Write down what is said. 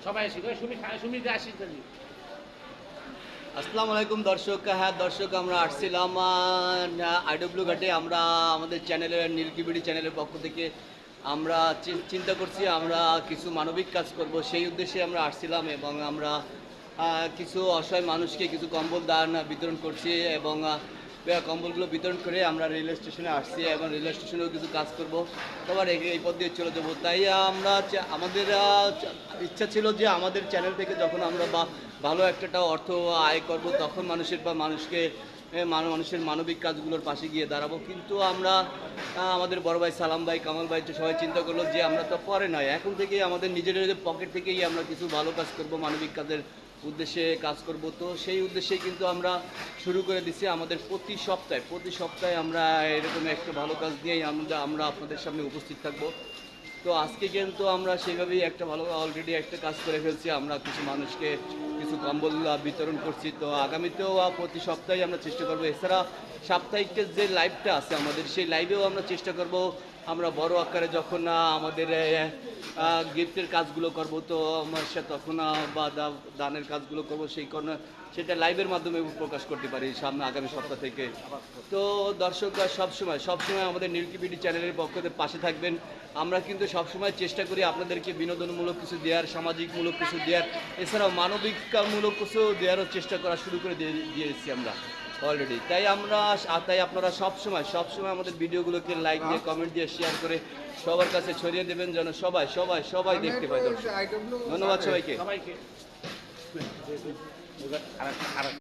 সবাই আসি সুমিতে আসি। আসসালামু আলাইকুম দর্শক। হ্যাঁ দর্শক, আমরা আসছিলাম আইডব্লিউ ঘাটে। আমরা আমাদের চ্যানেলের নীলকিবিডি চ্যানেলের পক্ষ থেকে আমরা চিন্তা করছি আমরা কিছু মানবিক কাজ করব, সেই উদ্দেশ্যে আমরা আসছিলাম এবং আমরা কিছু অসহায় মানুষকে কিছু কম্বল দান বিতরণ করছি এবং কম্বলগুলো বিতরণ করে আমরা রেলওয়ে স্টেশনে আসছি এবং রেলওয়ে স্টেশনেও কিছু কাজ করব, তোমার এই পথ দিয়ে চলে যাবো। তাই আমরা আমাদের ইচ্ছা ছিল যে আমাদের চ্যানেল থেকে যখন আমরা ভালো একটা অর্থ আয় করব তখন মানুষের মানবিক কাজগুলোর পাশে গিয়ে দাঁড়াবো। কিন্তু আমরা আমাদের বড় ভাই সালাম ভাই, কামাল ভাই সবাই চিন্তা করলো যে আমরা তো পরে নয়, এখন থেকেই আমাদের নিজেদের পকেট থেকেই আমরা কিছু ভালো কাজ করব, মানবিক কাজের উদ্দেশ্যে কাজ করব। তো সেই উদ্দেশ্যেই কিন্তু আমরা শুরু করে দিছি আমাদের প্রতি সপ্তাহে আমরা এরকম একটা ভালো কাজ নিয়েই আমরা আপনাদের সামনে উপস্থিত থাকব। তো আজকে কিন্তু আমরা সেভাবেই একটা ভালো অলরেডি একটা কাজ করে ফেলছি, আমরা কিছু মানুষকে কিছু কম্বল বিতরণ করছি। তো আগামীতেও প্রতি সপ্তাহে আমরা চেষ্টা করব। এছাড়া সাপ্তাহিকের যে লাইভটা আছে আমাদের, সেই লাইভেও আমরা চেষ্টা করব আমরা বড় আকারে যখন আমাদের গিফটের কাজগুলো করব, তো আমার সাথে তখন বা দানের কাজগুলো করব, সেই কারণে সেটা লাইভের মাধ্যমে প্রকাশ করতে পারি সামনে আগামী সপ্তাহ থেকে। তো দর্শকরা সবসময় আমাদের নীলকিবিডি চ্যানেলের পক্ষ থেকে পাশে থাকবেন। আমরা কিন্তু সবসময় চেষ্টা করি আপনাদেরকে বিনোদনমূলক কিছু দেওয়ার, সামাজিকমূলক কিছু দেওয়ার, এছাড়াও মানবিকমূলক কিছু দেওয়ারও চেষ্টা করা শুরু করে দিয়েছি আমরা অলরেডি। তাই আপনারা সবসময় আমাদের ভিডিওগুলোকে লাইক দিয়ে, কমেন্ট দিয়ে, শেয়ার করে সবার কাছে ছড়িয়ে দেবেন যেন সবাই দেখতে পায়। দর্শক ধন্যবাদ সবাইকে।